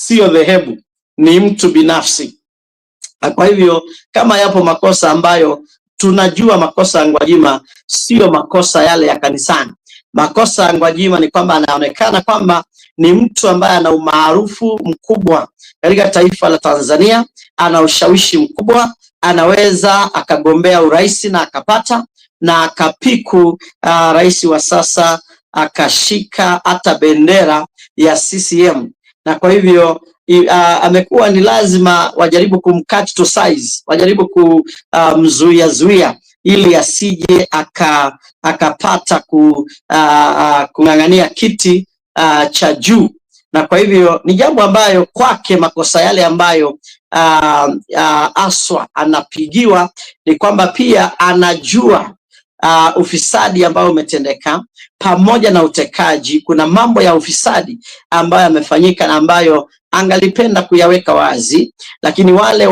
sio dhehebu, ni mtu binafsi. Kwa hivyo kama yapo makosa ambayo tunajua makosa ya Gwajima sio makosa yale ya kanisani. Makosa ya Gwajima ni kwamba anaonekana kwamba ni mtu ambaye ana umaarufu mkubwa katika taifa la Tanzania, ana ushawishi mkubwa, anaweza akagombea urais na akapata, na akapiku rais wa sasa akashika hata bendera ya CCM, na kwa hivyo amekuwa ni lazima wajaribu kumcut to size, wajaribu kumzuia ili asije akapata kung'ang'ania kiti cha juu. Na kwa hivyo ni jambo ambayo kwake makosa yale ambayo aswa anapigiwa ni kwamba pia anajua ufisadi ambao umetendeka pamoja na utekaji. Kuna mambo ya ufisadi ambayo yamefanyika na ambayo angalipenda kuyaweka wazi, lakini wale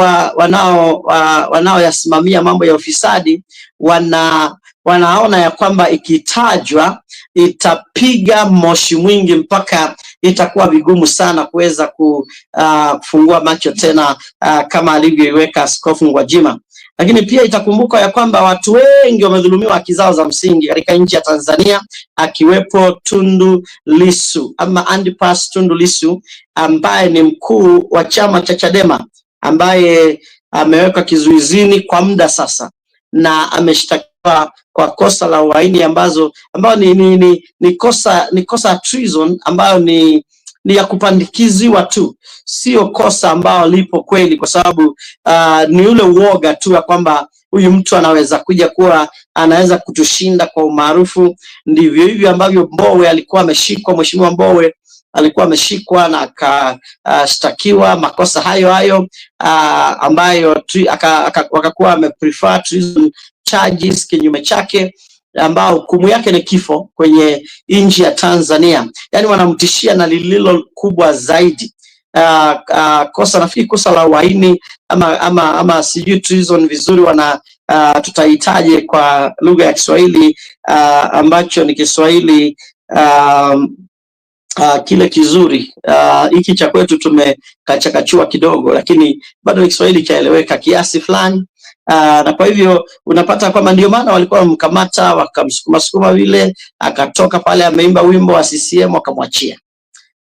wanaoyasimamia mambo ya ufisadi wanaona ya kwamba ikitajwa itapiga moshi mwingi mpaka itakuwa vigumu sana kuweza kufungua macho tena kama alivyoiweka Askofu Gwajima. Lakini pia itakumbuka ya kwamba watu wengi wamedhulumiwa haki zao za msingi katika nchi ya Tanzania, akiwepo Tundu Lissu ama Antipas Tundu Lissu ambaye ni mkuu wa chama cha Chadema, ambaye amewekwa kizuizini kwa muda sasa na ameshtakiwa kwa kosa la uhaini ambayo ni kosa treason ambayo ni ya kupandikiziwa tu, sio kosa ambao lipo kweli, kwa sababu ni ule uoga tu ya kwamba huyu mtu anaweza kuja kuwa anaweza kutushinda kwa umaarufu. Ndivyo hivyo ambavyo Mbowe alikuwa ameshikwa, Mheshimiwa Mbowe alikuwa ameshikwa na akashtakiwa makosa hayo ambayo wakakuwa wameprefer treason charges kinyume chake, ambao hukumu yake ni kifo kwenye nchi ya Tanzania. Yani wanamtishia na lililo kubwa zaidi, kosa nafikiri kosa la uhaini ama sijui treason vizuri tutahitaji kwa lugha ya Kiswahili ambacho ni Kiswahili kile kizuri. Hiki cha kwetu tumekachakachua kidogo, lakini bado ni Kiswahili chaeleweka kiasi fulani. Na kwa hivyo unapata kwamba ndio maana walikuwa wamkamata wakamsukuma vile, akatoka pale ameimba wimbo wa CCM wakamwachia.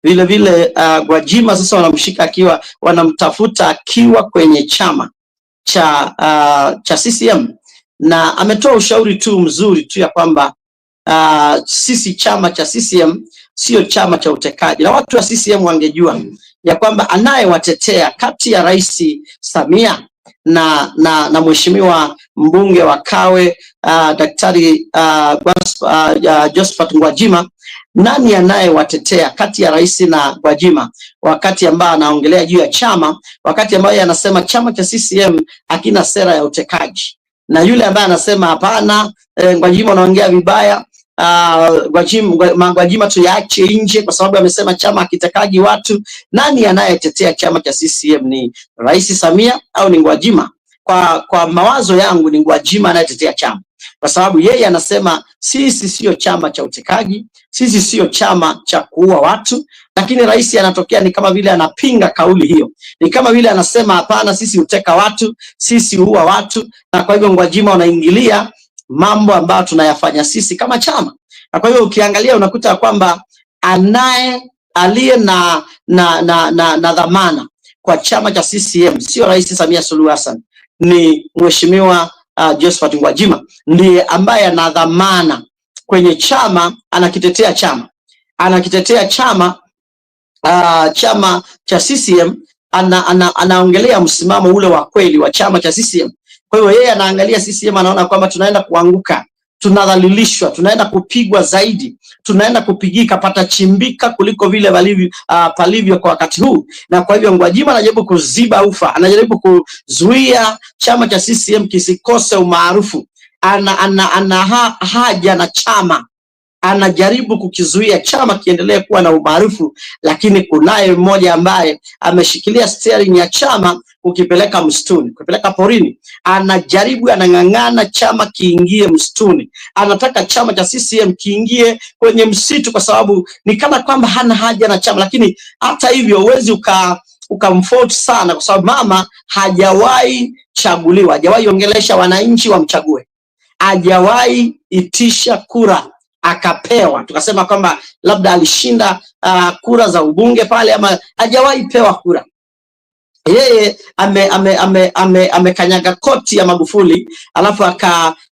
Vile vile Gwajima sasa wanamshika akiwa wanamtafuta akiwa kwenye chama cha CCM, na ametoa ushauri tu mzuri tu ya kwamba sisi chama cha CCM sio chama cha utekaji, na watu wa CCM wangejua ya kwamba anayewatetea kati ya Rais Samia na Mheshimiwa mbunge wa Kawe Daktari Josephat Gwajima, nani anayewatetea kati ya rais na Gwajima, wakati ambao anaongelea juu ya chama, wakati ambao yeye anasema chama cha CCM hakina sera ya utekaji, na yule ambaye anasema hapana, Gwajima anaongea vibaya, Gwajima tuyaache nje kwa sababu amesema chama hakitekaji watu. Nani anayetetea chama cha CCM? Ni Rais Samia au ni Gwajima? Kwa mawazo yangu ni Gwajima anayetetea chama, kwa sababu yeye anasema sisi sio chama cha utekaji, sisi sio chama cha kuua watu, lakini rais anatokea ni kama vile anapinga kauli hiyo, ni kama vile anasema hapana, sisi uteka watu, sisi huua watu. Na kwa hivyo Gwajima anaingilia mambo ambayo tunayafanya sisi kama chama. Na kwa hivyo ukiangalia unakuta kwamba aliye na dhamana kwa chama cha CCM sio Rais Samia Suluhu Hassan, ni Mheshimiwa Josephat Gwajima, ndiye ambaye ana dhamana kwenye chama, anakitetea chama chama cha CCM, anaongelea msimamo ule wa kweli wa chama cha CCM. Kwa hiyo yeye anaangalia CCM, anaona kwamba tunaenda kuanguka, tunadhalilishwa, tunaenda kupigwa zaidi, tunaenda kupigika pata chimbika kuliko vile palivyo kwa wakati huu. Na kwa hivyo Gwajima anajaribu kuziba ufa, anajaribu kuzuia chama cha CCM kisikose umaarufu. Ana haja na chama, anajaribu kukizuia chama kiendelee kuwa na umaarufu, lakini kunaye mmoja ambaye ameshikilia steering ya chama kukipeleka msituni, kukipeleka porini. Anajaribu, anang'ang'ana chama kiingie msituni, anataka chama cha CCM kiingie kwenye msitu, kwa sababu ni kama kwamba hana haja na chama. Lakini hata hivyo huwezi ukamfault sana, kwa sababu mama hajawahi chaguliwa, hajawahi ongelesha wananchi wamchague, hajawahi itisha kura akapewa tukasema kwamba labda alishinda kura za ubunge pale, ama hajawahi pewa kura. Yeye amekanyaga koti ya Magufuli, alafu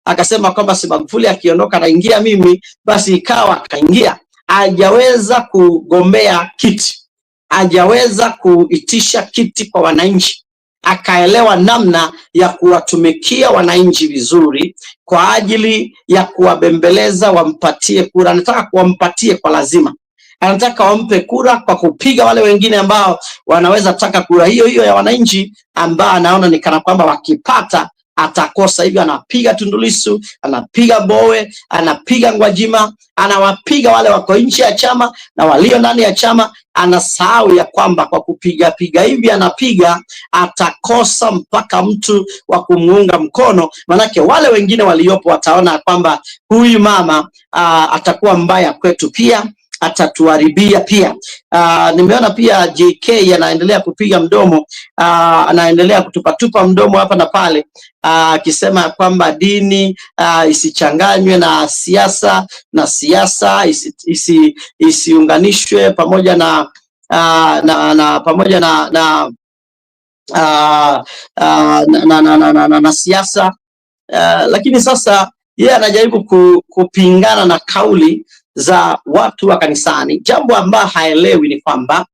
akasema kwamba si Magufuli akiondoka naingia mimi, basi ikawa akaingia. Hajaweza kugombea kiti, hajaweza kuitisha kiti kwa wananchi, akaelewa namna ya kuwatumikia wananchi vizuri kwa ajili ya kuwabembeleza wampatie kura. Anataka kuwampatie kwa lazima, anataka wampe kura kwa kupiga wale wengine ambao wanaweza taka kura hiyo hiyo ya wananchi, ambao anaona ni kana kwamba wakipata atakosa. Hivyo anapiga Tundu Lissu, anapiga Mbowe, anapiga Gwajima, anawapiga wale wako nje ya chama na walio ndani ya chama. Anasahau ya kwamba kwa kupiga hivi anapiga, atakosa mpaka mtu wa kumuunga mkono, manake wale wengine waliopo wataona kwamba huyu mama atakuwa mbaya kwetu, pia atatuharibia pia. Nimeona pia JK anaendelea kupiga mdomo, anaendelea kutupatupa mdomo hapa na pale, akisema kwamba dini isichanganywe na siasa, na siasa isiunganishwe pamoja na pamoja na siasa. Lakini sasa yeye anajaribu kupingana na kauli za watu wa kanisani. Jambo ambalo haelewi ni kwamba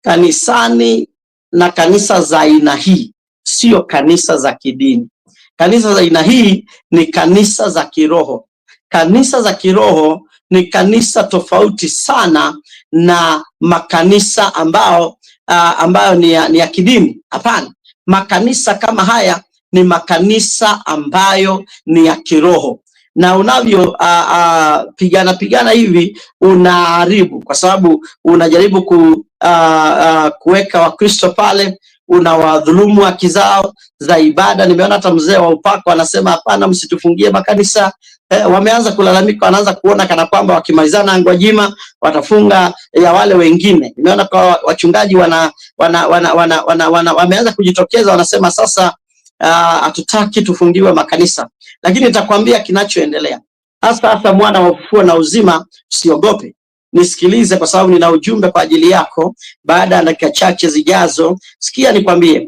kanisani na kanisa za aina hii sio kanisa za kidini. Kanisa za aina hii ni kanisa za kiroho. Kanisa za kiroho ni kanisa tofauti sana na makanisa ambayo ni ya kidini. Hapana, makanisa kama haya ni makanisa ambayo ni ya kiroho, na unavyo pigana hivi unaharibu, kwa sababu unajaribu kuweka Wakristo pale, unawadhulumu haki zao za ibada. Nimeona hata mzee wa upako anasema hapana, msitufungie makanisa. Wameanza kulalamika, wanaanza kuona kana kwamba wakimalizana Gwajima watafunga ya wale wengine. Nimeona kwa wachungaji wameanza kujitokeza, wanasema sasa hatutaki tufungiwe makanisa. Lakini nitakwambia kinachoendelea hasa mwana wa ufufuo na uzima. Usiogope, nisikilize, kwa sababu nina ujumbe kwa ajili yako baada ya dakika chache zijazo. Sikia nikwambie,